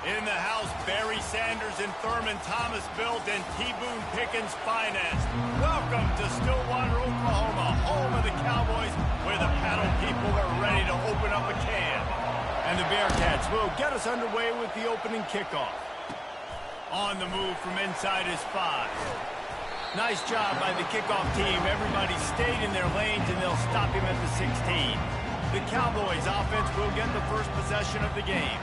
In the house, Barry Sanders and Thurman Thomas built and T. Boone Pickens financed. Welcome to Stillwater, Oklahoma, home of the Cowboys, where the paddle people are ready to open up a can. And the Bearcats will get us underway with the opening kickoff. On the move from inside his 5. Nice job by the kickoff team. Everybody stayed in their lanes, and they'll stop him at the 16. The Cowboys offense will get the first possession of the game.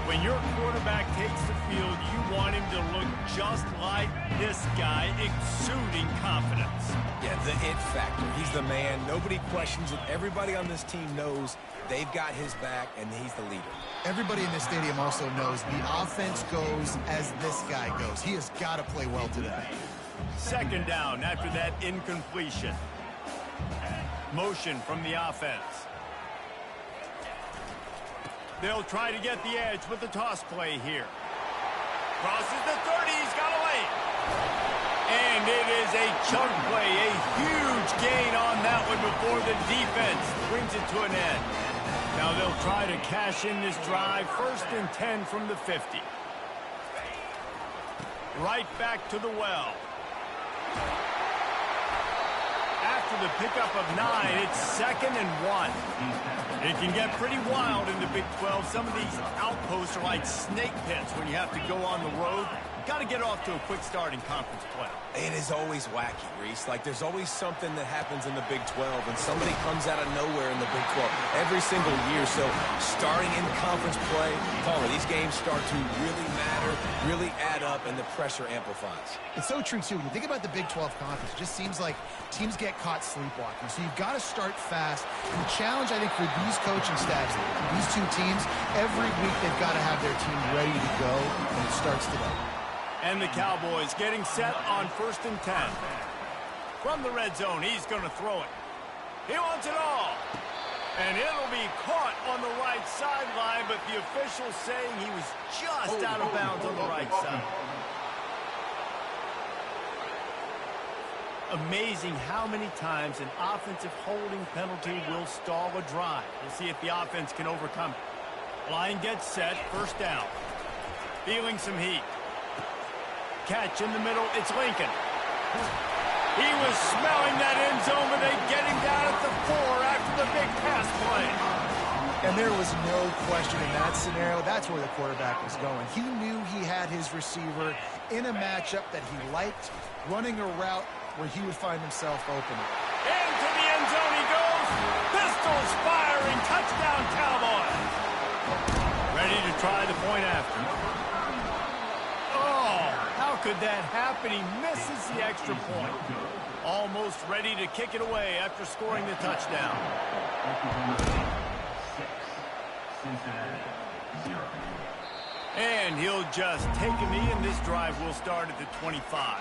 When your quarterback takes the field, you want him to look just like this guy, exuding confidence. Yeah, the it factor. He's the man. Nobody questions it. Everybody on this team knows they've got his back, and he's the leader. Everybody in this stadium also knows the offense goes as this guy goes. He has got to play well today. Second down after that incompletion. Motion from the offense. They'll try to get the edge with the toss play here. Crosses the 30, he's got a lane. And it is a chunk play, a huge gain on that one before the defense brings it to an end. Now they'll try to cash in this drive, 1st and 10 from the 50. Right back to the well. After the pickup of 9, it's 2nd and 1. It can get pretty wild in the Big 12. Some of these outposts are like snake pits when you have to go on the road. Got to get off to a quick start in conference play. It is always wacky, Reese. Like, there's always something that happens in the Big 12, and somebody comes out of nowhere in the Big 12 every single year. So, starting in conference play, these games start to really matter, really add up, and the pressure amplifies. It's so true, too. When you think about the Big 12 conference, it just seems like teams get caught sleepwalking. So, you've got to start fast. And the challenge, I think, for these coaching staffs, these two teams, every week they've got to have their team ready to go, and it starts today. And the Cowboys getting set on 1st and 10. From the red zone, he's going to throw it. He wants it all. And it'll be caught on the right sideline, but the official's saying he was just out of bounds on the right side. Amazing how many times an offensive holding penalty will stall a drive. We'll see if the offense can overcome it. Line gets set, 1st down. Feeling some heat. Catch in the middle, it's Lincoln. He was smelling that end zone, but they get him down at the 4 after the big pass play. And there was no question in that scenario. That's where the quarterback was going. He knew he had his receiver in a matchup that he liked, running a route where he would find himself open. Into the end zone he goes. Pistols firing. Touchdown, Cowboys. Ready to try the point after. How could that happen? He misses the extra point. Almost ready to kick it away after scoring the touchdown. And he'll just take a knee, and this drive will start at the 25.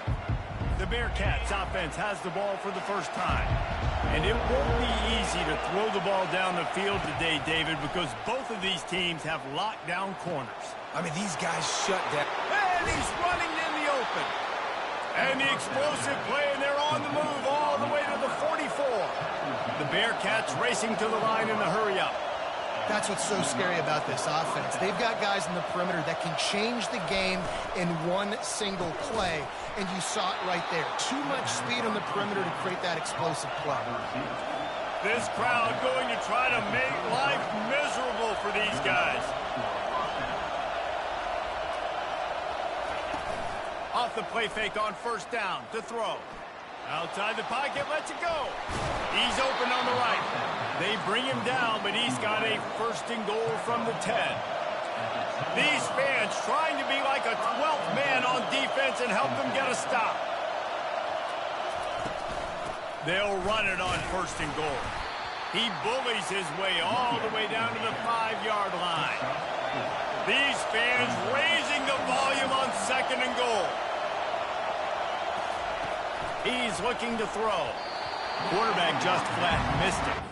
The Bearcats offense has the ball for the first time. And it won't be easy to throw the ball down the field today, David, because both of these teams have lockdown corners. I mean, these guys shut down. And he's running in the open. And the explosive play, and they're on the move all the way to the 44. The Bearcats racing to the line in the hurry-up. That's what's so scary about this offense. They've got guys in the perimeter that can change the game in one single play, and you saw it right there. Too much speed on the perimeter to create that explosive play. This crowd going to try to make life miserable for these guys. Off the play fake on 1st down to throw. Outside the pocket, lets it go. He's open on the right. They bring him down, but he's got a 1st and goal from the 10. These fans trying to be like a 12th man on defense and help them get a stop. They'll run it on 1st and goal. He bullies his way all the way down to the 5-yard line. These fans raising the volume on 2nd and goal. He's looking to throw. Quarterback just flat missed it.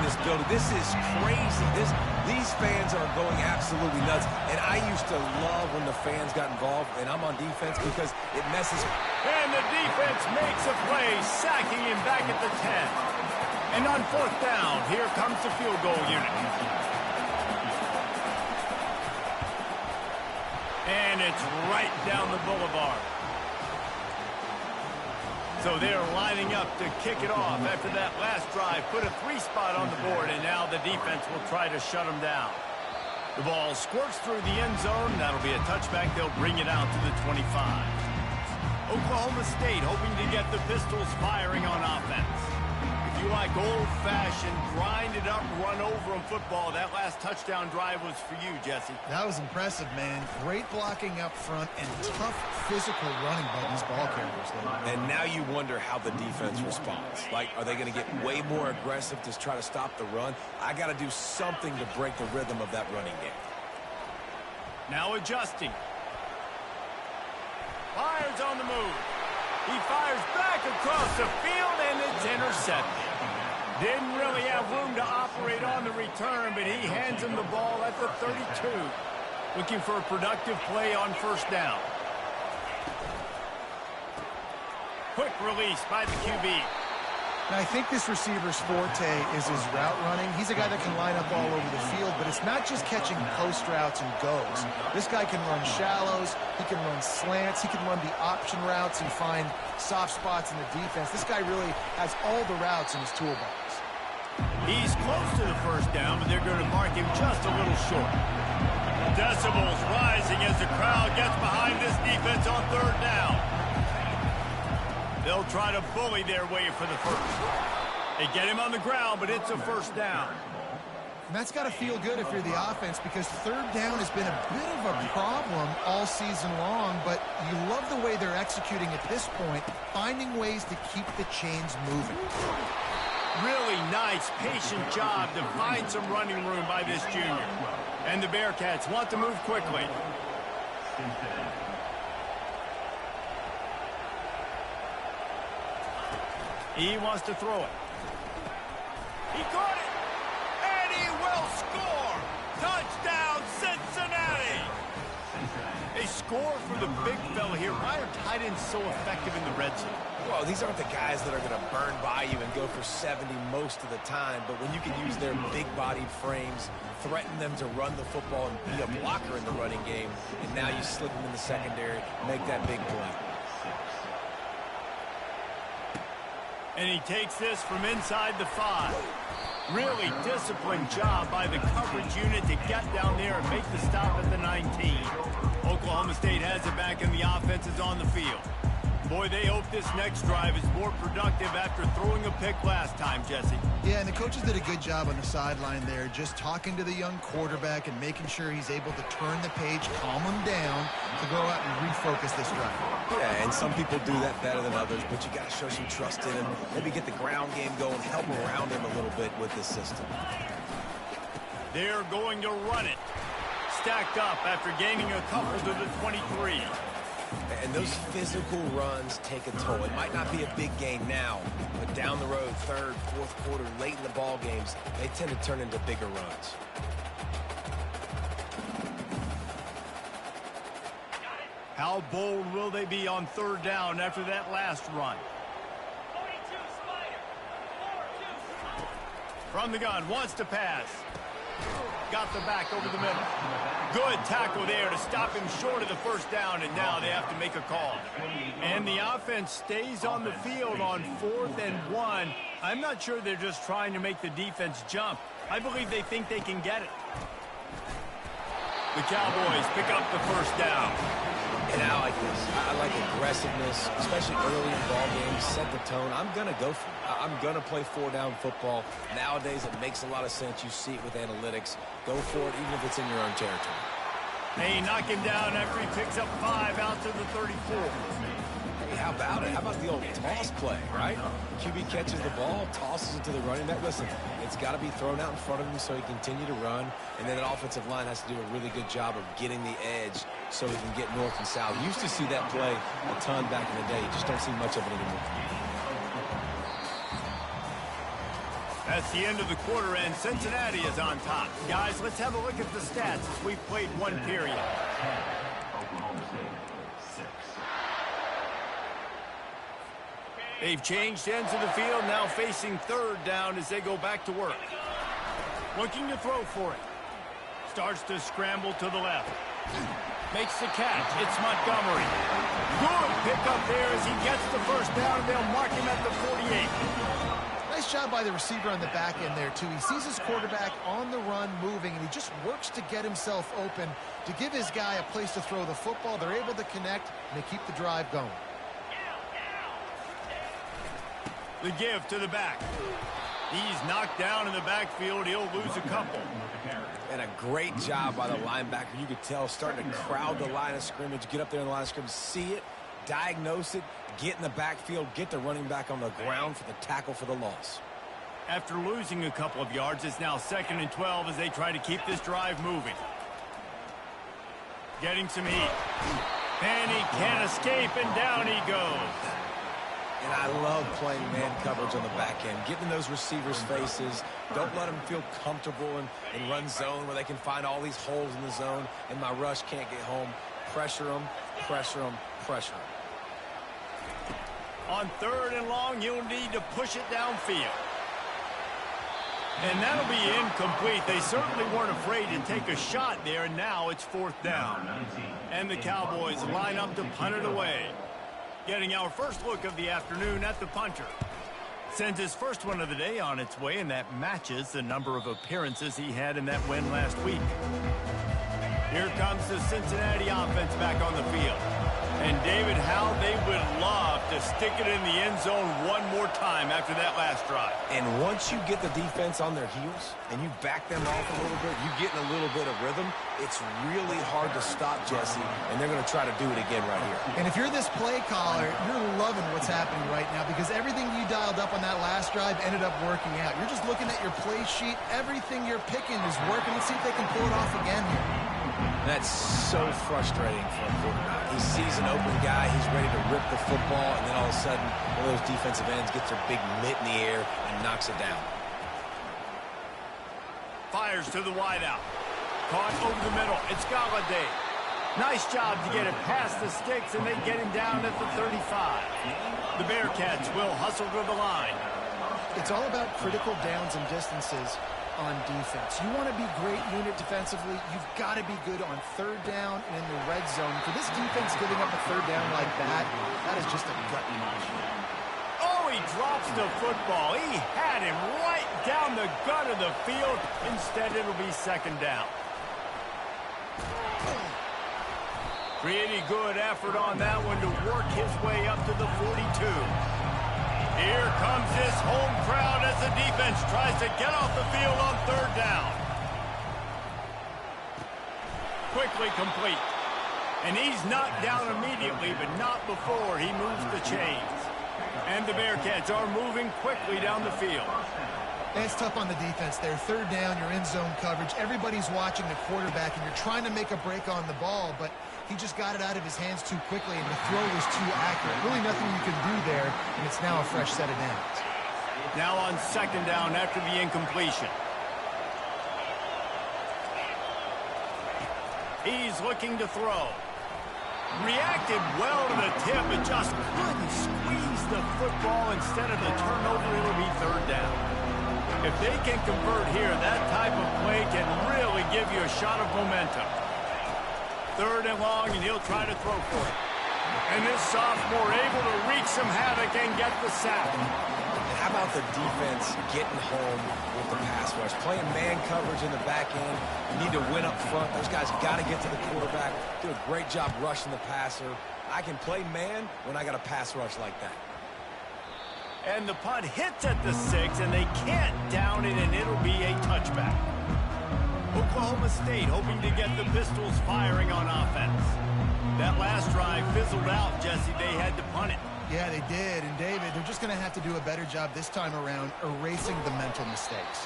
this building. This is crazy. These fans are going absolutely nuts. And I used to love when the fans got involved, and I'm on defense because it messes. And the defense makes a play, sacking him back at the 10. And on 4th down, here comes the field goal unit. And it's right down the boulevard. So they're lining up to kick it off after that last drive. Put a 3-spot on the board, and now the defense will try to shut them down. The ball squirts through the end zone. That'll be a touchback. They'll bring it out to the 25. Oklahoma State hoping to get the Pistols firing on offense. If you like old-fashioned, grind-it-up, run-over-'em football, that last touchdown drive was for you, Jesse. That was impressive, man. Great blocking up front and tough physical running by these ball carriers. And now you wonder how the defense responds. Like, are they going to get way more aggressive to try to stop the run? I got to do something to break the rhythm of that running game. Now adjusting. Fires on the move. He fires back across the field, and it's intercepted. Didn't really have room to operate on the return, but he hands him the ball at the 32. Looking for a productive play on 1st down. Quick release by the QB. Now, I think this receiver's forte is his route running. He's a guy that can line up all over the field, but it's not just catching post routes and goes. This guy can run shallows, he can run slants, he can run the option routes and find soft spots in the defense. This guy really has all the routes in his toolbox. He's close to the 1st down, but they're going to mark him just a little short. Decibels rising as the crowd gets behind this defense on 3rd down. They'll try to bully their way for the 1st. They get him on the ground, but it's a 1st down. And that's got to feel good if you're the offense, because 3rd down has been a bit of a problem all season long, but you love the way they're executing at this point, finding ways to keep the chains moving. Really nice, patient job to find some running room by this junior. And the Bearcats want to move quickly. He wants to throw it. He caught it, and he will score. Touchdown, Cincinnati. A score for the big fella here. Why are tight ends so effective in the red zone? Well, these aren't the guys that are going to burn by you and go for 70 most of the time, but when you can use their big-bodied frames, threaten them to run the football and be a blocker in the running game, and now you slip them in the secondary, make that big play. And he takes this from inside the 5. Really disciplined job by the coverage unit to get down there and make the stop at the 19. Oklahoma State has it back, and the offense is on the field. Boy, they hope this next drive is more productive after throwing a pick last time, Jesse. Yeah, and the coaches did a good job on the sideline there, just talking to the young quarterback and making sure he's able to turn the page, calm him down, to go out and refocus this drive. Yeah, and some people do that better than others, but you got to show some trust in him. Maybe get the ground game going, help around him a little bit with this system. They're going to run it. Stacked up after gaining a couple to the 23. And those physical runs take a toll. It might not be a big gain now, but down the road, 3rd, 4th quarter, late in the ball games, they tend to turn into bigger runs. How bold will they be on 3rd down after that last run? From the gun, wants to pass. Got the back over the middle. Good tackle there to stop him short of the 1st down, and now they have to make a call. And the offense stays on the field on 4th and 1. I'm not sure they're just trying to make the defense jump. I believe they think they can get it. The Cowboys pick up the 1st down. And I like this. I like aggressiveness, especially early in ball games. Set the tone. I'm going to go for it. I'm going to play 4-down football. Nowadays, it makes a lot of sense. You see it with analytics. Go for it, even if it's in your own territory. They knock him down after he picks up 5 out to the 34. Hey, how about it? How about the old toss play, right? QB catches the ball, tosses it to the running back. Listen, it's got to be thrown out in front of him so he can continue to run. And then that offensive line has to do a really good job of getting the edge so he can get north and south. You used to see that play a ton back in the day. You just don't see much of it anymore. That's the end of the quarter, and Cincinnati is on top. Guys, let's have a look at the stats as we've played one period. They've changed ends of the field, now facing third down as they go back to work. Looking to throw for it. Starts to scramble to the left. Makes the catch. It's Montgomery. Good pickup there as he gets the first down. They'll mark him at the 48. Nice job by the receiver on the back end there, too. He sees his quarterback on the run moving, and he just works to get himself open to give his guy a place to throw the football. They're able to connect, and they keep the drive going. The give to the back. He's knocked down in the backfield. He'll lose a couple. And a great job by the linebacker. You could tell starting to crowd the line of scrimmage, get up there in the line of scrimmage, see it, diagnose it, get in the backfield, get the running back on the ground for the tackle for the loss. After losing a couple of yards, it's now 2nd and 12 as they try to keep this drive moving. Getting some heat. And he can't escape, and down he goes. And I love playing man coverage on the back end, getting in those receivers' faces. Don't let them feel comfortable in run zone where they can find all these holes in the zone and my rush can't get home. Pressure them, pressure them, pressure them. On 3rd and long, you'll need to push it downfield. And that'll be incomplete. They certainly weren't afraid to take a shot there, and now it's 4th down. And the Cowboys line up to punt it away. Getting our first look of the afternoon at the punter. Sends his first one of the day on its way, and that matches the number of appearances he had in that win last week. Here comes the Cincinnati offense back on the field. And David, how they would love to stick it in the end zone one more time after that last drive. And once you get the defense on their heels and you back them off a little bit, you get in a little bit of rhythm, it's really hard to stop, Jesse, and they're going to try to do it again right here. And if you're this play caller, you're loving what's happening right now because everything you dialed up on that last drive ended up working out. You're just looking at your play sheet. Everything you're picking is working. Let's see if they can pull it off again here. That's so frustrating for a quarterback. He sees an open guy, he's ready to rip the football, and then all of a sudden, one of those defensive ends gets their big mitt in the air and knocks it down. Fires to the wideout. Caught over the middle. It's Galladay. Nice job to get it past the sticks, and they get him down at the 35. The Bearcats will hustle to the line. It's all about critical downs and distances on defense. You want to be great unit defensively, you've got to be good on 3rd down and in the red zone. For this defense giving up a 3rd down like that is just a gut punch. Oh, he drops the football. He had him right down the gut of the field. Instead, it'll be 2nd down. Pretty good effort on that one to work his way up to the 42. Here comes this home crowd as the defense tries to get off the field on 3rd down. Quickly complete. And he's knocked down immediately, but not before he moves the chains. And the Bearcats are moving quickly down the field. It's tough on the defense there. 3rd down, you're in zone coverage. Everybody's watching the quarterback, and you're trying to make a break on the ball, but he just got it out of his hands too quickly, and the throw was too accurate. Really nothing you can do there, and it's now a fresh set of downs. Now on 2nd down after the incompletion. He's looking to throw. Reacted well to the tip, but just couldn't squeeze the football. Instead of the turnover, it'll be 3rd down. If they can convert here, that type of play can really give you a shot of momentum. 3rd and long, and he'll try to throw for it. And this sophomore able to wreak some havoc and get the sack. And how about the defense getting home with the pass rush? Playing man coverage in the back end. You need to win up front. Those guys got to get to the quarterback. Do a great job rushing the passer. I can play man when I got a pass rush like that. And the punt hits at the 6, and they can't down it, and it'll be a touchback. Oklahoma State hoping to get the Pistols firing on offense. That last drive fizzled out, Jesse. They had to punt it. Yeah, they did. And, David, they're just going to have to do a better job this time around erasing the mental mistakes.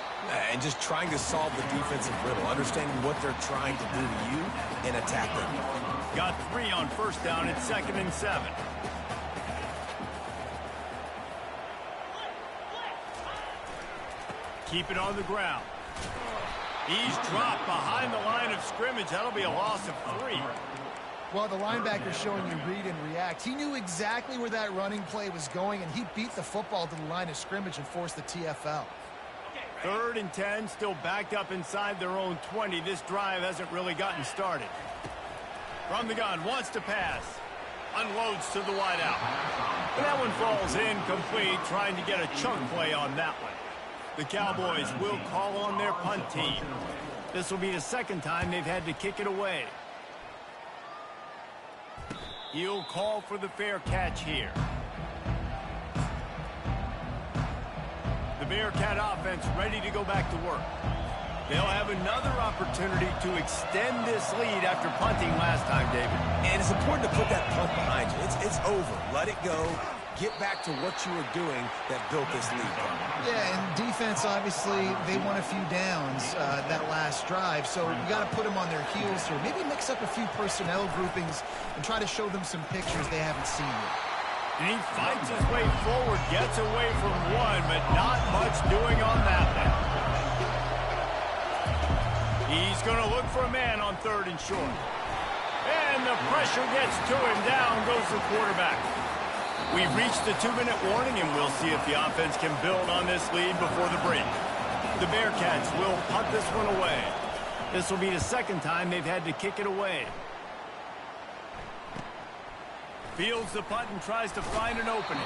And just trying to solve the defensive riddle, understanding what they're trying to do to you and attack them. Got 3 on 1st down at 2nd and 7. keep it on the ground. He's dropped behind the line of scrimmage. That'll be a loss of 3. Well, the linebacker's showing you read and react. He knew exactly where that running play was going, and he beat the football to the line of scrimmage and forced the TFL. 3rd and 10, still backed up inside their own 20. This drive hasn't really gotten started. From the gun, wants to pass. Unloads to the wideout. And that one falls incomplete, trying to get a chunk play on that one. The Cowboys will call on their punt team. This will be the 2nd time they've had to kick it away. He'll call for the fair catch here. The Bearcat offense ready to go back to work. They'll have another opportunity to extend this lead after punting last time, David. And it's important to put that punt behind you. It's over. Let it go. Get back to what you were doing that built this lead. Yeah, and defense, obviously, they won a few downs that last drive, so you got to put them on their heels here. Maybe mix up a few personnel groupings and try to show them some pictures they haven't seen yet. And he fights his way forward, gets away from one, but not much doing on that one. He's going to look for a man on 3rd and short. And the pressure gets to him. Down goes the quarterback. We've reached the 2-minute warning, and we'll see if the offense can build on this lead before the break. The Bearcats will punt this one away. This will be the 2nd time they've had to kick it away. Fields the punt and tries to find an opening.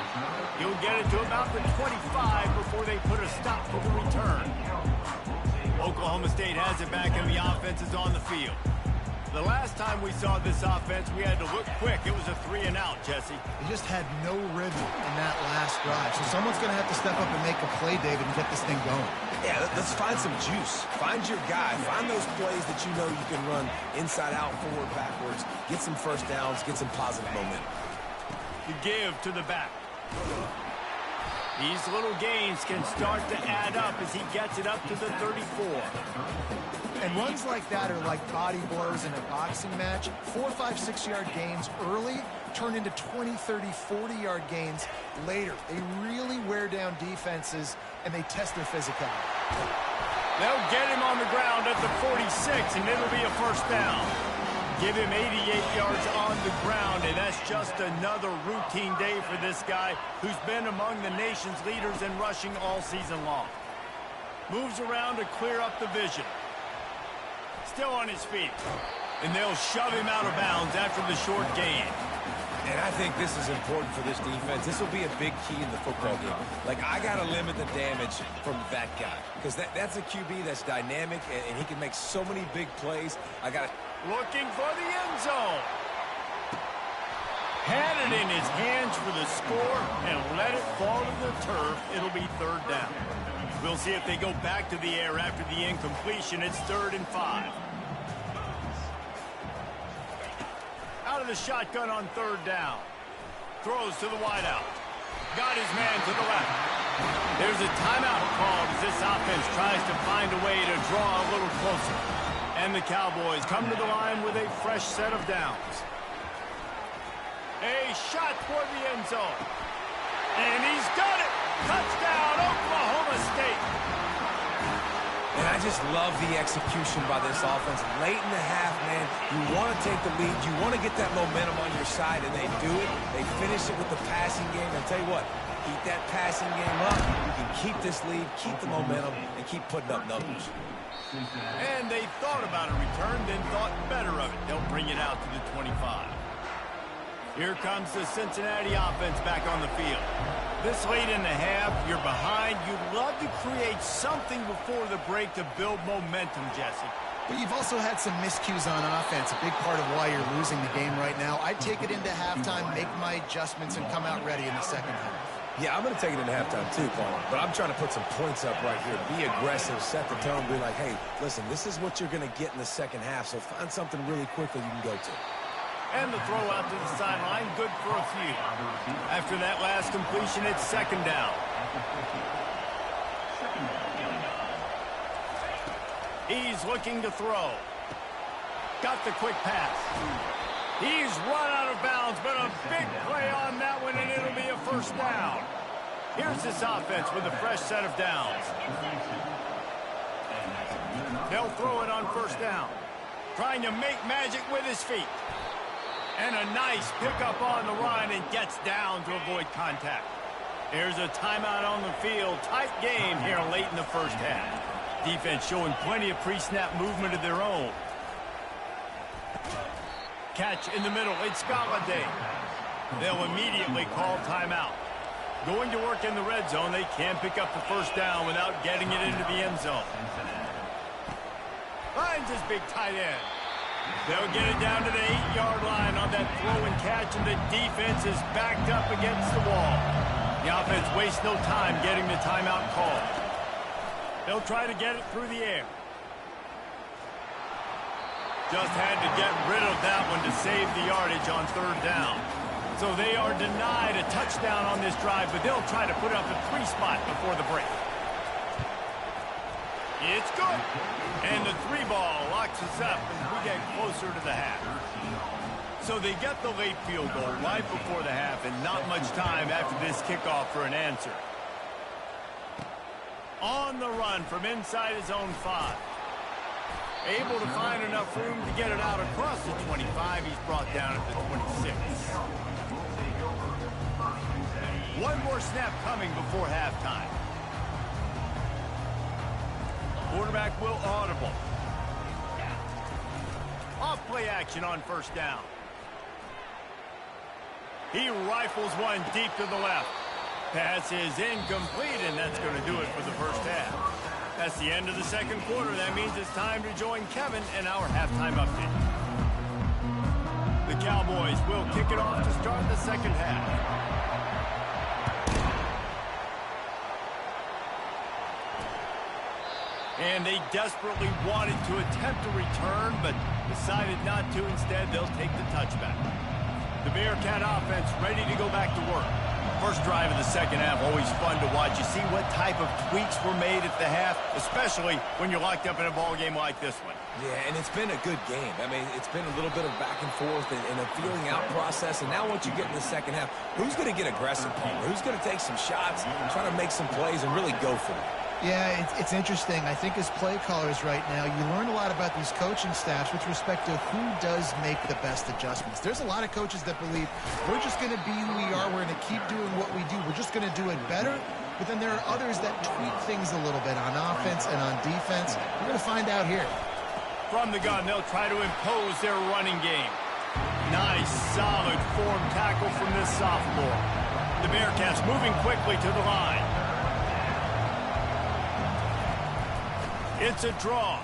He'll get it to about the 25 before they put a stop for the return. Oklahoma State has it back, and the offense is on the field. The last time we saw this offense, we had to look quick. It was a 3-and-out, Jesse. They just had no rhythm in that last drive. So someone's going to have to step up and make a play, David, and get this thing going. Yeah, let's find some juice. Find your guy. Find those plays that you know you can run inside out, forward, backwards. Get some first downs. Get some positive momentum. The give to the back. These little gains can start to add up as he gets it up to the 34. And runs like that are like body blows in a boxing match. 4, 5, 6-yard gains early turn into 20, 30, 40-yard gains later. They really wear down defenses, and they test their physicality. They'll get him on the ground at the 46, and it'll be a first down. Give him 88 yards on the ground, and that's just another routine day for this guy who's been among the nation's leaders in rushing all season long. Moves around to clear up the vision. Still on his feet. And they'll shove him out of bounds after the short gain. And I think this is important for this defense. This will be a big key in the football game. Like, I got to limit the damage from that guy. Because that's a QB that's dynamic, and he can make so many big plays. I got to... Looking for the end zone. Had it in his hands for the score and let it fall to the turf. It'll be 3rd down. We'll see if they go back to the air after the incompletion. It's 3rd and 5. Out of the shotgun on 3rd down. Throws to the wideout. Got his man to the left. There's a timeout called as this offense tries to find a way to draw a little closer. And the Cowboys come to the line with a fresh set of downs. A shot toward the end zone. And he's done it! Touchdown, Oklahoma State! And I just love the execution by this offense. Late in the half, man, you want to take the lead. You want to get that momentum on your side, and they do it. They finish it with the passing game. And I'll tell you what, keep that passing game up. You can keep this lead, keep the momentum, and keep putting up numbers. And they thought about a return, then thought better of it. They'll bring it out to the 25. Here comes the Cincinnati offense back on the field. This late in the half, you're behind. You'd love to create something before the break to build momentum, Jesse. But you've also had some miscues on offense, a big part of why you're losing the game right now. I'd take it into halftime, make my adjustments, and come out ready in the 2nd half. Yeah, I'm going to take it into halftime too, Paul. But I'm trying to put some points up right here. Be aggressive, set the tone, be like, hey, listen, this is what you're going to get in the 2nd half, so find something really quickly you can go to. And the throw out to the sideline, good for a few. After that last completion, it's 2nd down. He's looking to throw. Got the quick pass. He's run out of bounds, but a big play on that one, and it'll be a first down. Here's this offense with a fresh set of downs. They'll throw it on first down. Trying to make magic with his feet. And a nice pickup on the run and gets down to avoid contact. There's a timeout on the field. Tight game here late in the first half. Defense showing plenty of pre-snap movement of their own. Catch in the middle. It's Ncaa Day. They'll immediately call timeout. Going to work in the red zone. They can't pick up the first down without getting it into the end zone. Finds his big tight end. They'll get it down to the 8-yard line on that throw and catch, and the defense is backed up against the wall. The offense wastes no time getting the timeout call. They'll try to get it through the air. Just had to get rid of that one to save the yardage on third down. So they are denied a touchdown on this drive, but they'll try to put up a 3-spot before the break. It's good. And the 3-ball locks us up as we get closer to the half. So they get the late field goal right before the half and not much time after this kickoff for an answer. On the run from inside his own 5. Able to find enough room to get it out across the 25. He's brought down at the 26. One more snap coming before halftime. Quarterback will audible. Off play action on first down. He rifles one deep to the left. Pass is incomplete, and that's going to do it for the first half. That's the end of the second quarter. That means it's time to join Kevin and our halftime update. The Cowboys will kick it off to start the second half. And they desperately wanted to attempt a return, but decided not to. Instead, they'll take the touchback. The Bearcat offense ready to go back to work. First drive of the second half, always fun to watch. You see what type of tweaks were made at the half, especially when you're locked up in a ball game like this one. Yeah, and it's been a good game. I mean, it's been a little bit of back and forth and a feeling out process. And now once you get in the second half, who's going to get aggressive, Paul? Who's going to take some shots, try to make some plays, and really go for it? Yeah, it's interesting. I think as play callers right now, you learn a lot about these coaching staffs with respect to who does make the best adjustments. There's a lot of coaches that believe we're just going to be who we are. We're going to keep doing what we do. We're just going to do it better. But then there are others that tweak things a little bit on offense and on defense. We're going to find out here. From the gun, they'll try to impose their running game. Nice, solid form tackle from this sophomore. The Bearcats moving quickly to the line. It's a draw.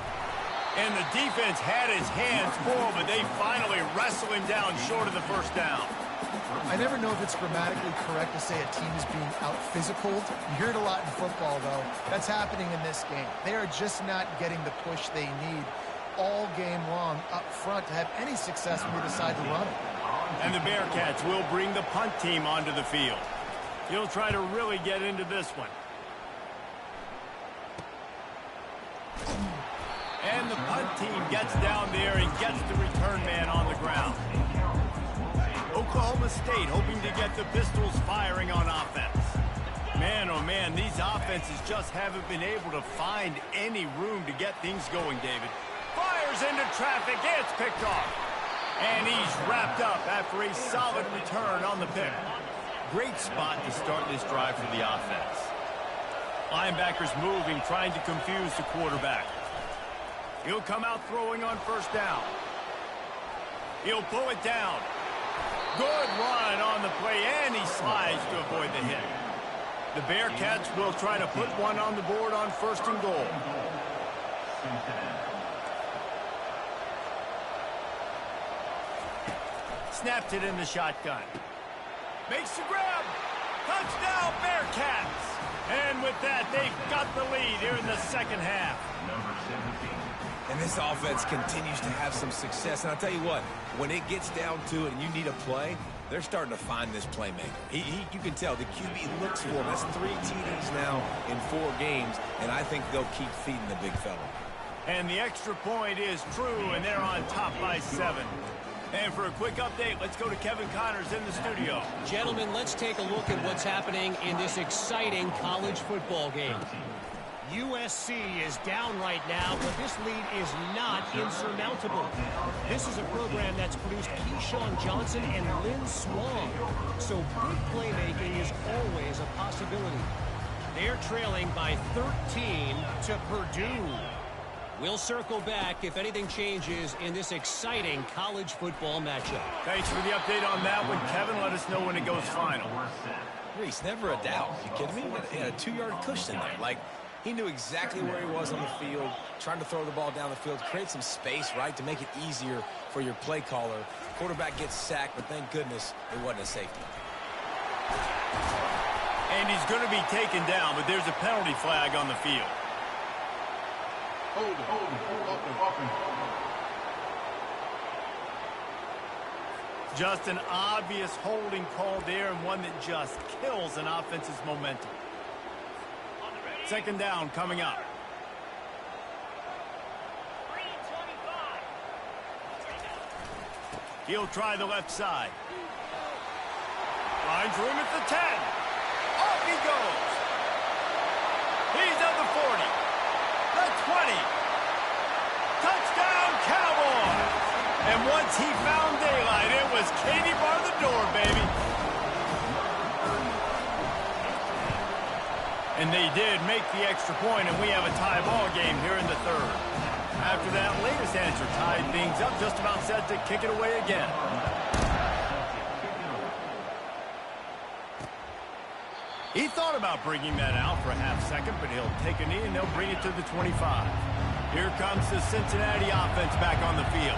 And the defense had his hands full, but they finally wrestle him down short of the first down. I never know if it's grammatically correct to say a team is being out-physicaled. You hear it a lot in football, though. That's happening in this game. They are just not getting the push they need all game long up front to have any success when they decide to run it. And the Bearcats will bring the punt team onto the field. He'll try to really get into this one. And the punt team gets down there and gets the return man on the ground. Oklahoma State hoping to get the Pistols firing on offense. Man, oh man, these offenses just haven't been able to find any room to get things going, David. Fires into traffic, it's picked off. And he's wrapped up after a solid return on the pick. Great spot to start this drive for the offense. Linebackers moving, trying to confuse the quarterback. He'll come out throwing on first down. He'll pull it down. Good run on the play, and he slides to avoid the hit. The Bearcats will try to put one on the board on first and goal. Snapped it in the shotgun. Makes the grab. Touchdown, Bearcats. And with that, they've got the lead here in the second half. And this offense continues to have some success. And I'll tell you what, when it gets down to it and you need a play, they're starting to find this playmaker. You can tell the QB looks for him. That's 3 TDs now in 4 games, and I think they'll keep feeding the big fella. And the extra point is true, and they're on top by 7. And for a quick update, let's go to Kevin Connors in the studio. Gentlemen, let's take a look at what's happening in this exciting college football game. USC is down right now, but this lead is not insurmountable. This is a program that's produced Keyshawn Johnson and Lynn Swan, so big playmaking is always a possibility. They're trailing by 13 to Purdue. We'll circle back if anything changes in this exciting college football matchup. Thanks for the update on that one, Kevin. Let us know when it goes final. Reese, never a doubt. You kidding me? He had a 2-yard cushion there. Like, he knew exactly where he was on the field, trying to throw the ball down the field, create some space, right, to make it easier for your play caller. Quarterback gets sacked, but thank goodness it wasn't a safety. And he's going to be taken down, but there's a penalty flag on the field. Hold. Just an obvious holding call there, and one that just kills an offense's momentum. Second down coming up. He'll try the left side. Finds room at the 10. Off he goes. He's at the 40. The 20. Touchdown, Cowboys. And once he found daylight, it was Katie bar the door, baby. And they did make the extra point, and we have a tie ball game here in the third. After that latest answer tied things up, just about set to kick it away again. He thought about bringing that out for a half second, but he'll take a knee and they'll bring it to the 25. Here comes the Cincinnati offense back on the field.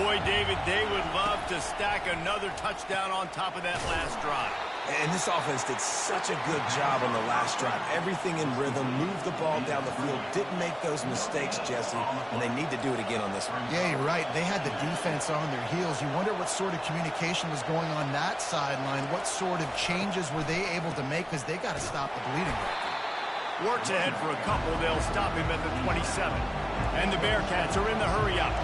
Boy, David, they would love to stack another touchdown on top of that last drive. And this offense did such a good job on the last drive. Everything in rhythm, moved the ball down the field, didn't make those mistakes, Jesse, and they need to do it again on this one. Yeah, you're right. They had the defense on their heels. You wonder what sort of communication was going on that sideline. What sort of changes were they able to make, because they got to stop the bleeding. Works ahead for a couple. They'll stop him at the 27. And the Bearcats are in the hurry-up.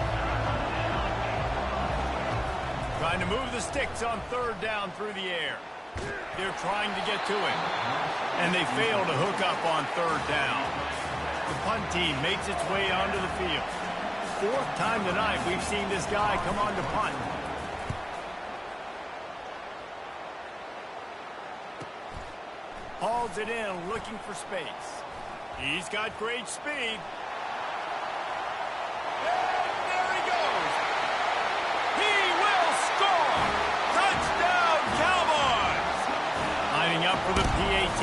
Trying to move the sticks on third down through the air. They're trying to get to him. And they fail to hook up on third down. The punt team makes its way onto the field. Fourth time tonight we've seen this guy come on to punt. Hauls it in, looking for space. He's got great speed. And there he goes. He will score. Touchdown, Cowboys. Lining up for the PAT.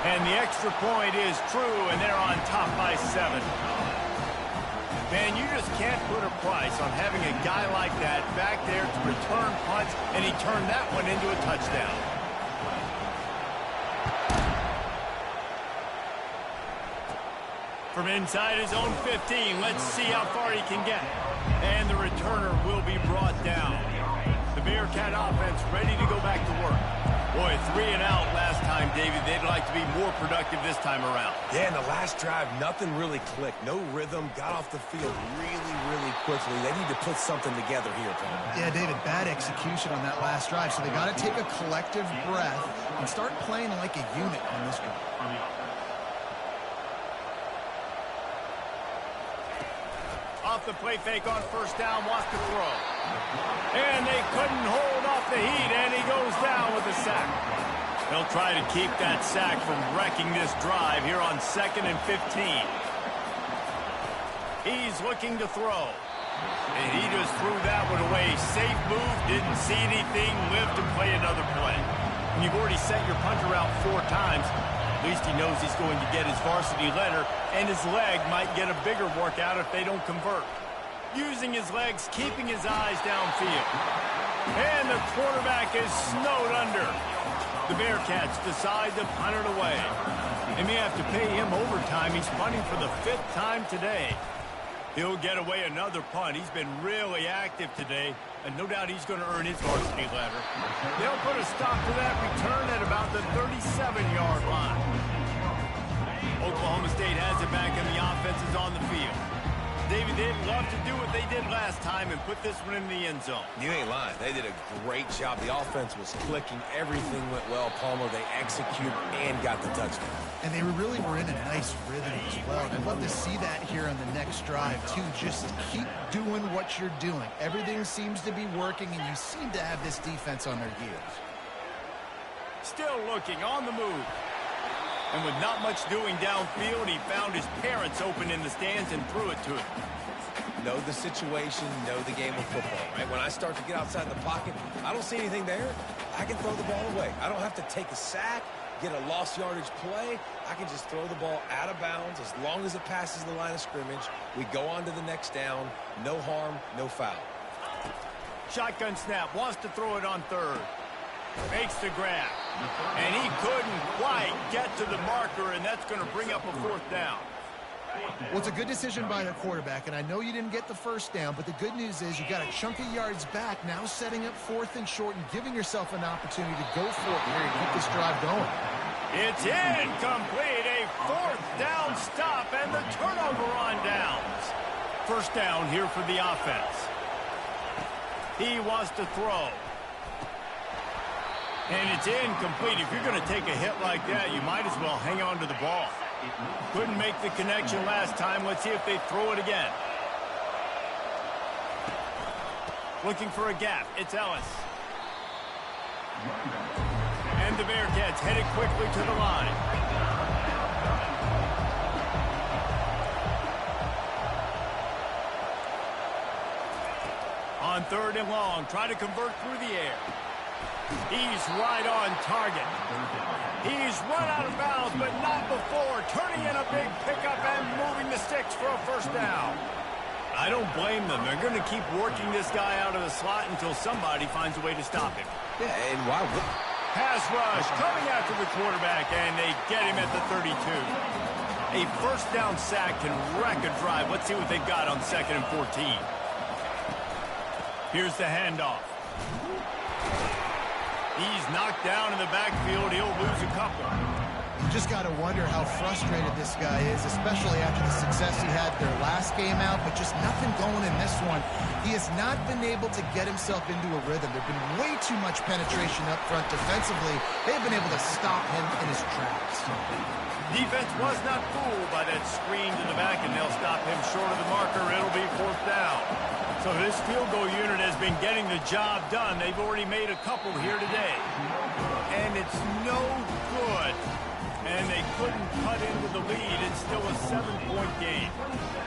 And the extra point is true, and they're on top by 7. Man, you just can't put a price on having a guy like that back there to return punts, and he turned that one into a touchdown. From inside his own 15, let's see how far he can get. And the returner will be brought down. The Bearcat offense ready to go back to work. Boy, 3 and out last time, David. They'd like to be more productive this time around. Yeah, in the last drive, nothing really clicked. No rhythm, got off the field really quickly. They need to put something together here, Paul. Yeah, David, bad execution on that last drive, so they got to take a collective breath and start playing like a unit on this one. Off the play fake on first down, wants to throw. And they couldn't hold off the heat, and he goes down with a sack. They'll try to keep that sack from wrecking this drive here on 2nd and 15. He's looking to throw. And he just threw that one away. Safe move, didn't see anything, lived to play another play. When you've already sent your punter out 4 times, at least he knows he's going to get his varsity letter, and his leg might get a bigger workout if they don't convert. Using his legs, keeping his eyes downfield. And the quarterback is snowed under. The Bearcats decide to punt it away. They may have to pay him overtime. He's punting for the 5th time today. He'll get away another punt. He's been really active today, and no doubt he's going to earn his varsity letter. They'll put a stop to that return at about the 37-yard line. Oklahoma State has it back, and the offense is on the field. Davey, they'd love to do what they did last time and put this one in the end zone. You ain't lying. They did a great job. The offense was clicking. Everything went well. Palmer, they executed and got the touchdown. And they really were in a nice rhythm as well. And I'd love to see that here on the next drive, too. Just keep doing what you're doing. Everything seems to be working, and you seem to have this defense on their heels. Still looking on the move. And with not much doing downfield, he found his parents open in the stands and threw it to him. Know the situation, know the game of football, right? When I start to get outside the pocket, I don't see anything there. I can throw the ball away. I don't have to take a sack, get a lost yardage play. I can just throw the ball out of bounds as long as it passes the line of scrimmage. We go on to the next down. No harm, no foul. Shotgun snap, wants to throw it on third. Makes the grab. And he couldn't quite get to the marker, and that's going to bring up a fourth down. Well, it's a good decision by the quarterback, and I know you didn't get the first down, but the good news is you got a chunk of yards back, now setting up 4th and short and giving yourself an opportunity to go for it here and keep this drive going. It's incomplete. A 4th down stop and the turnover on downs. First down here for the offense. He wants to throw. And it's incomplete. If you're going to take a hit like that, you might as well hang on to the ball. Couldn't make the connection last time. Let's see if they throw it again. Looking for a gap. It's Ellis. And the Bearcats headed quickly to the line. On 3rd and long, try to convert through the air. He's right on target. He's run out of bounds, but not before. Turning in a big pickup and moving the sticks for a first down. I don't blame them. They're going to keep working this guy out of the slot until somebody finds a way to stop him. Yeah, and why would... Pass rush coming after the quarterback, and they get him at the 32. A first down sack can wreck a drive. Let's see what they've got on 2nd and 14. Here's the handoff. He's knocked down in the backfield. He'll lose a couple. You just got to wonder how frustrated this guy is, especially after the success he had their last game out, but just nothing going in this one. He has not been able to get himself into a rhythm. There's been way too much penetration up front defensively. They've been able to stop him in his tracks. Defense was not fooled by that screen to the back, and they'll stop him short of the marker. It'll be 4th down. So this field goal unit has been getting the job done. They've already made a couple here today. And it's no good. And they couldn't cut into the lead. It's still a 7-point game.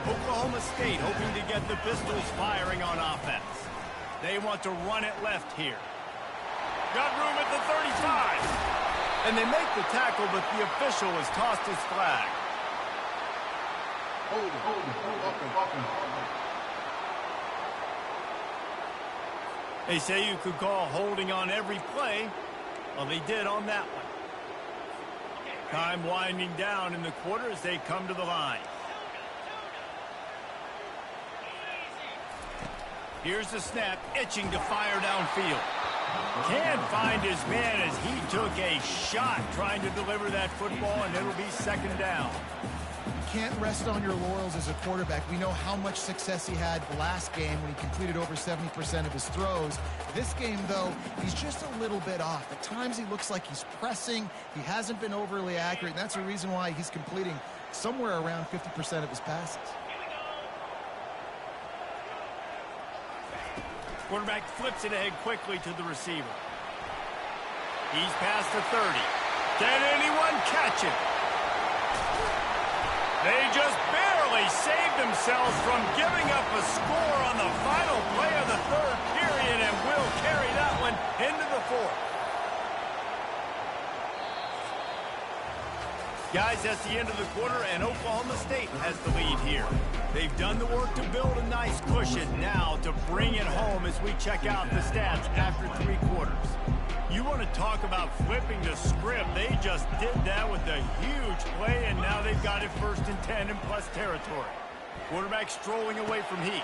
Oklahoma State hoping to get the Pistols firing on offense. They want to run it left here. Got room at the 35. And they make the tackle, but the official has tossed his flag. They say you could call holding on every play. Well, they did on that one. Time winding down in the quarter as they come to the line. Here's the snap, itching to fire downfield. Can't find his man as he took a shot trying to deliver that football, and it'll be 2nd down. You can't rest on your laurels as a quarterback. We know how much success he had the last game when he completed over 70% of his throws. This game, though, he's just a little bit off. At times he looks like he's pressing. He hasn't been overly accurate, and that's the reason why he's completing somewhere around 50% of his passes. Quarterback flips it ahead quickly to the receiver. He's past the 30. Can anyone catch him? They just barely saved themselves from giving up a score on the final play of the 3rd period, and will carry that one into the 4th. Guys, that's the end of the quarter, and Oklahoma State has the lead here. They've done the work to build a nice cushion. Now to bring it home as we check out the stats after 3 quarters. You want to talk about flipping the script. They just did that with a huge play, and now they've got it 1st and 10 in plus territory. Quarterback strolling away from heat.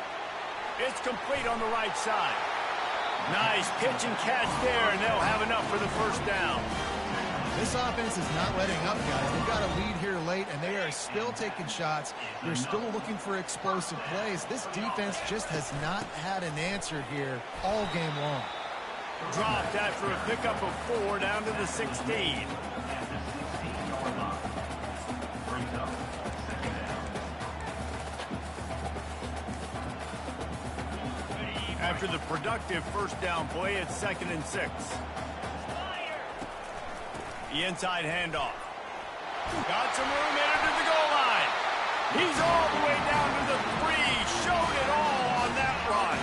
It's complete on the right side. Nice pitch and catch there, and they'll have enough for the 1st down. This offense is not letting up, guys. They've got a lead here late, late, and they are still taking shots. They're still looking for explosive plays. This defense just has not had an answer here all game long. Dropped after a pickup of 4 down to the 16. After the productive first down play, it's 2nd and 6. The inside handoff. Got some room in to the goal line. He's all the way down to the 3. Showed it all on that run.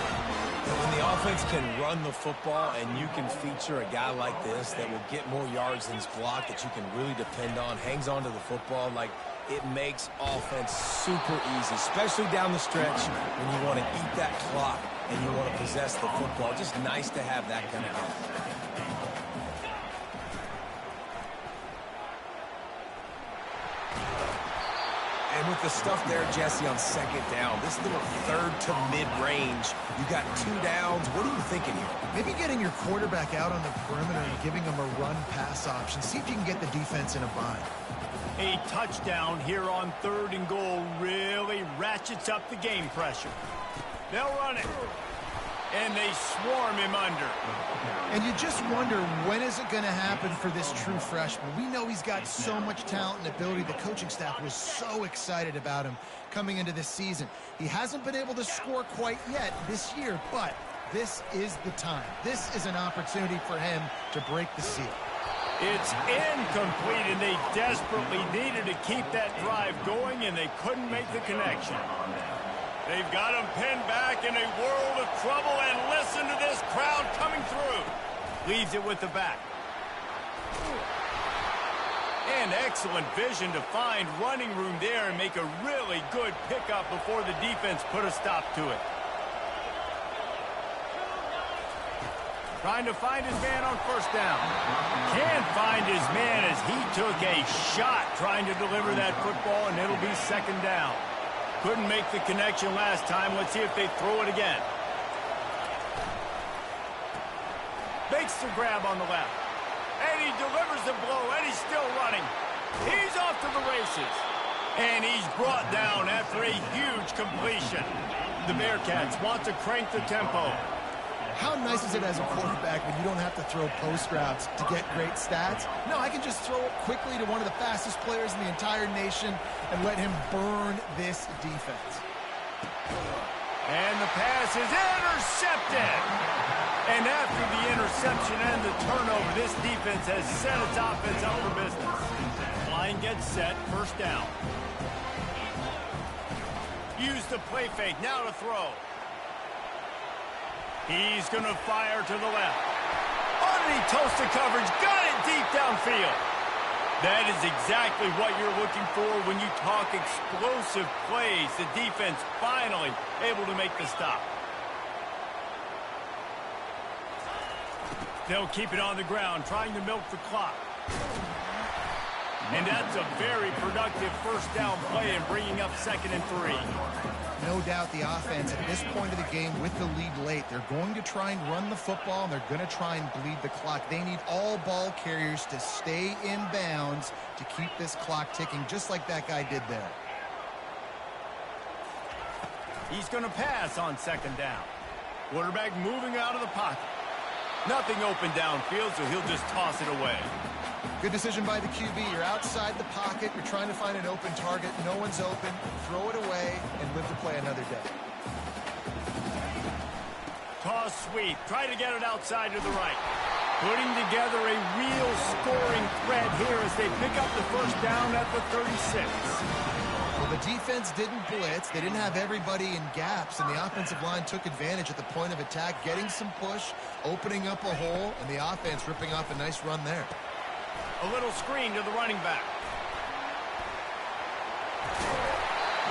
When the offense can run the football and you can feature a guy like this that will get more yards than his block, that you can really depend on, hangs on to the football, like it makes offense super easy, especially down the stretch when you want to eat that clock and you want to possess the football. Just nice to have that kind of guy. And with the stuff there, Jesse, on 2nd down, this little 3rd to mid-range, you got 2 downs. What are you thinking here? Maybe getting your quarterback out on the perimeter and giving him a run-pass option. See if you can get the defense in a bind. A touchdown here on 3rd and goal really ratchets up the game pressure. They'll run it. And they swarm him under. And you just wonder, when is it going to happen for this true freshman? We know he's got so much talent and ability. The coaching staff was so excited about him coming into this season. He hasn't been able to score quite yet this year, but this is the time. This is an opportunity for him to break the seal. It's incomplete, and they desperately needed to keep that drive going, and they couldn't make the connection. They've got him pinned back in a world of trouble, and listen to this crowd coming through. Leaves it with the back. And excellent vision to find running room there and make a really good pickup before the defense put a stop to it. Trying to find his man on 1st down. Can't find his man as he took a shot trying to deliver that football, and it'll be 2nd down. Couldn't make the connection last time. Let's see if they throw it again. Makes the grab on the left. And he delivers the blow, and he's still running. He's off to the races. And he's brought down after a huge completion. The Bearcats want to crank the tempo. How nice is it as a quarterback when you don't have to throw post routes to get great stats? No, I can just throw it quickly to one of the fastest players in the entire nation and let him burn this defense. And the pass is intercepted. And after the interception and the turnover, this defense has set its offense up for business. Line gets set, 1st down. Use the play fake, now to throw. He's going to fire to the left. Underneath toasted coverage, got it deep downfield. That is exactly what you're looking for when you talk explosive plays. The defense finally able to make the stop. They'll keep it on the ground, trying to milk the clock. And that's a very productive 1st down play and bringing up 2nd and 3. No doubt the offense at this point of the game with the lead late, they're going to try and run the football, and they're going to try and bleed the clock. They need all ball carriers to stay in bounds to keep this clock ticking, just like that guy did there. He's going to pass on 2nd down. Quarterback moving out of the pocket. Nothing open downfield, so he'll just toss it away. Good decision by the QB. You're outside the pocket. You're trying to find an open target. No one's open. Throw it away and live to play another day. Toss sweep. Try to get it outside to the right. Putting together a real scoring threat here as they pick up the 1st down at the 36. Well, the defense didn't blitz. They didn't have everybody in gaps, and the offensive line took advantage at the point of attack, getting some push, opening up a hole, and the offense ripping off a nice run there. A little screen to the running back.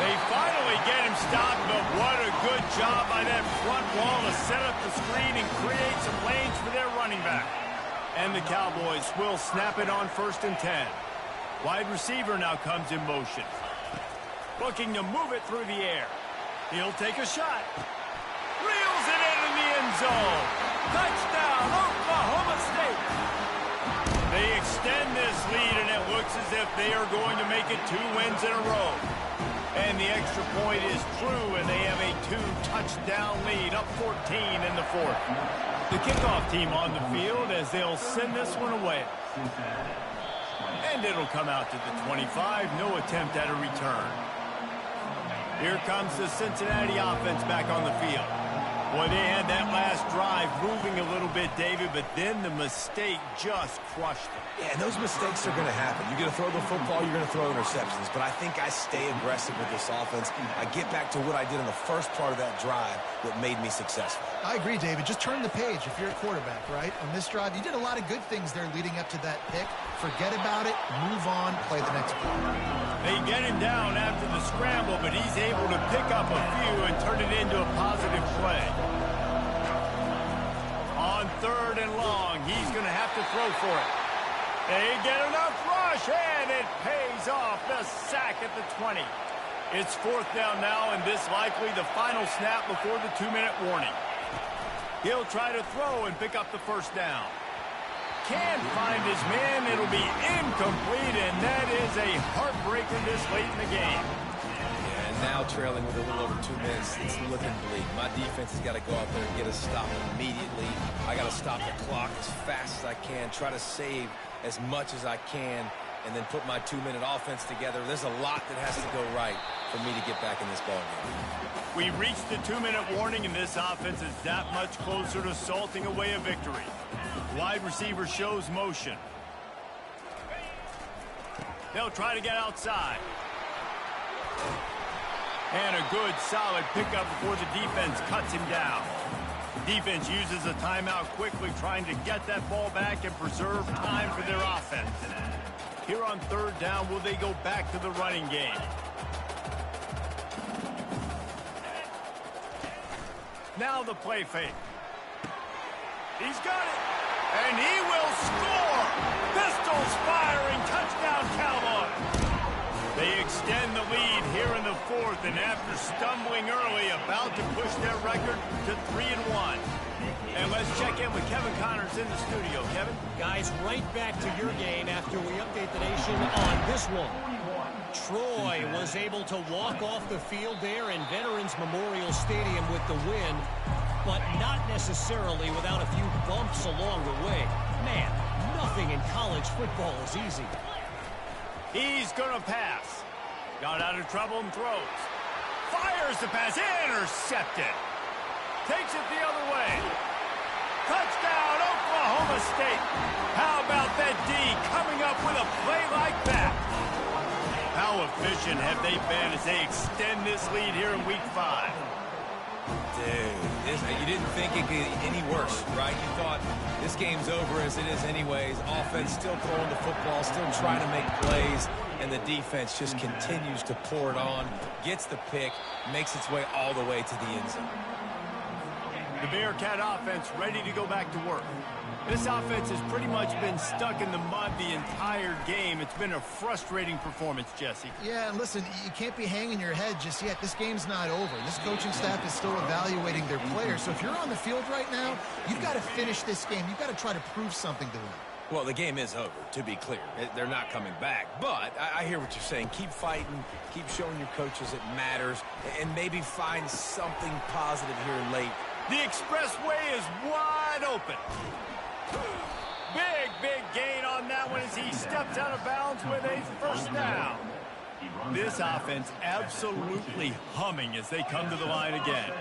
They finally get him stopped, but what a good job by that front wall to set up the screen and create some lanes for their running back. And the Cowboys will snap it on 1st and 10. Wide receiver now comes in motion. Looking to move it through the air. He'll take a shot. Reels it in the end zone. Touchdown, Oklahoma State. They extend this lead, and it looks as if they are going to make it 2 wins in a row. And the extra point is through, and they have a 2-touchdown lead, up 14 in the 4th. The kickoff team on the field as they'll send this one away. And it'll come out to the 25, no attempt at a return. Here comes the Cincinnati offense back on the field. Boy, they had that last drive moving a little bit, David, but then the mistake just crushed them. Yeah, and those mistakes are going to happen. You're going to throw the football, you're going to throw interceptions. But I think I stay aggressive with this offense. I get back to what I did in the first part of that drive that made me successful. I agree, David. Just turn the page if you're a quarterback, right? On this drive, you did a lot of good things there leading up to that pick. Forget about it, move on, play the next play. They get him down after the scramble, but he's able to pick up a few and turn it into a positive play. On 3rd and long, he's going to have to throw for it. They get enough rush, and it pays off. The sack at the 20. It's 4th down now, and this likely the final snap before the 2-minute warning. He'll try to throw and pick up the first down. Can't find his man. It'll be incomplete, and that is a heartbreaker this late in the game. Yeah, and now trailing with a little over 2 minutes, it's looking bleak. My defense has got to go out there and get a stop immediately. I got to stop the clock as fast as I can, try to save as much as I can, and then put my 2-minute offense together. There's a lot that has to go right for me to get back in this ballgame. We reached the 2-minute warning, and this offense is that much closer to salting away a victory. Wide receiver shows motion. They'll try to get outside. And a good, solid pickup before the defense cuts him down. Defense uses a timeout quickly, trying to get that ball back and preserve time for their offense. Here on 3rd down, will they go back to the running game? Now the play fake. He's got it. And he will score! Pistols firing, touchdown Cowboys! They extend the lead here in the 4th, and after stumbling early, about to push their record to 3-1. And let's check in with Kevin Connors in the studio. Kevin? Guys, right back to your game after we update the nation on this one. Troy was able to walk off the field there in Veterans Memorial Stadium with the win, but not necessarily without a few bumps along the way. Man, nothing in college football is easy. He's going to pass. Got out of trouble and throws. Fires the pass. Intercepted. Takes it the other way. Touchdown, Oklahoma State. How about that D coming up with a play like that? How efficient have they been as they extend this lead here in Week 5? Dude, you didn't think it could get any worse, right? You thought this game's over as it is anyways. Offense still throwing the football, still trying to make plays, and the defense just continues to pour it on, gets the pick, makes its way all the way to the end zone. The Bearcat offense ready to go back to work. This offense has pretty much been stuck in the mud the entire game. It's been a frustrating performance, Jesse. Yeah, and listen, you can't be hanging your head just yet. This game's not over. This coaching staff is still evaluating their players. So if you're on the field right now, you've got to finish this game. You've got to try to prove something to them. Well, the game is over, to be clear. They're not coming back. But I hear what you're saying. Keep fighting. Keep showing your coaches it matters. And maybe find something positive here late. The expressway is wide open. Big gain on that one as he steps out of bounds with a first down. This offense absolutely humming as they come to the line again.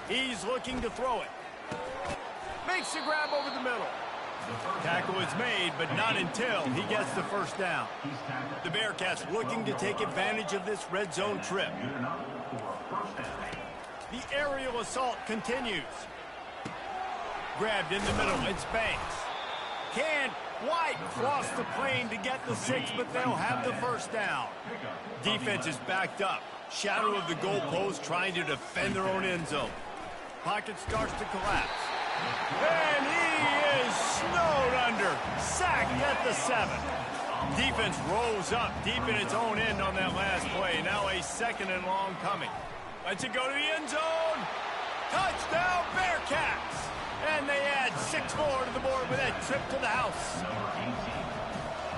He's looking to throw it. Makes the grab over the middle. Tackle is made, but not until he gets the first down. The Bearcats looking to take advantage of this red zone trip. The aerial assault continues. Grabbed in the middle, it's Banks. Can White cross the plane to get the 6, but they'll have the first down. Defense is backed up. Shadow of the goalpost trying to defend their own end zone. Pocket starts to collapse. And he is snowed under. Sacked at the 7. Defense rolls up deep in its own end on that last play. Now a 2nd and long coming. Lets it go to the end zone. Touchdown, Bearcats. And they add 6 more to the board with that trip to the house.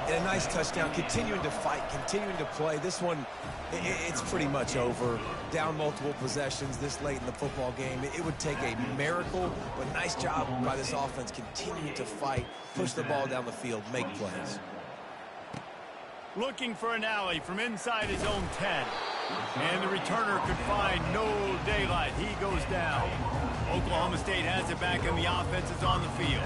And a nice touchdown, continuing to fight, continuing to play. This one, it's pretty much over. Down multiple possessions this late in the football game. It would take a miracle, but nice job by this offense continuing to fight, push the ball down the field, make plays. Looking for an alley from inside his own 10. And the returner could find no daylight. He goes down. Oklahoma State has it back, and the offense is on the field.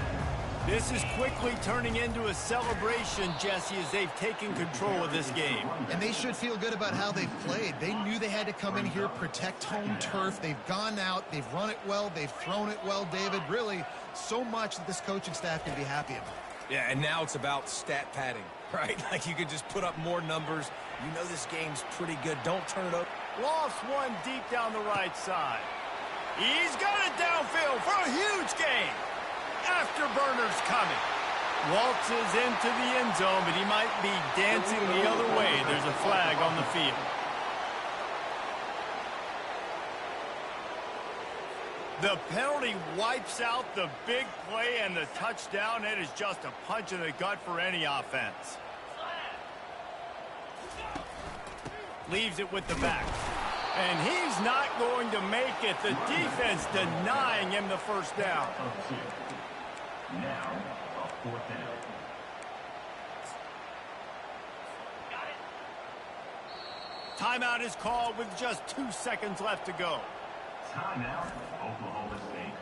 This is quickly turning into a celebration, Jesse, as they've taken control of this game. And they should feel good about how they've played. They knew they had to come in here, protect home turf. They've gone out, they've run it well, they've thrown it well, David. Really, so much that this coaching staff can be happy about. Yeah, and now it's about stat padding, right? Like you could just put up more numbers. You know this game's pretty good. Don't turn it over. Lost one deep down the right side. He's got it downfield for a huge gain. Afterburner's coming. Waltzes into the end zone, but he might be dancing the other way. There's a flag on the field. The penalty wipes out the big play and the touchdown. It is just a punch in the gut for any offense. Leaves it with the back. And he's not going to make it. The defense denying him the first down. Now, a 4th down. Timeout is called with just 2 seconds left to go. Timeout, Oklahoma State.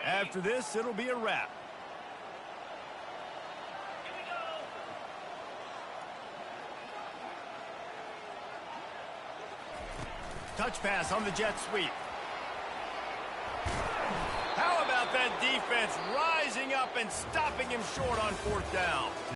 After this, it'll be a wrap. Touch pass on the jet sweep. How about that defense rising up and stopping him short on 4th down?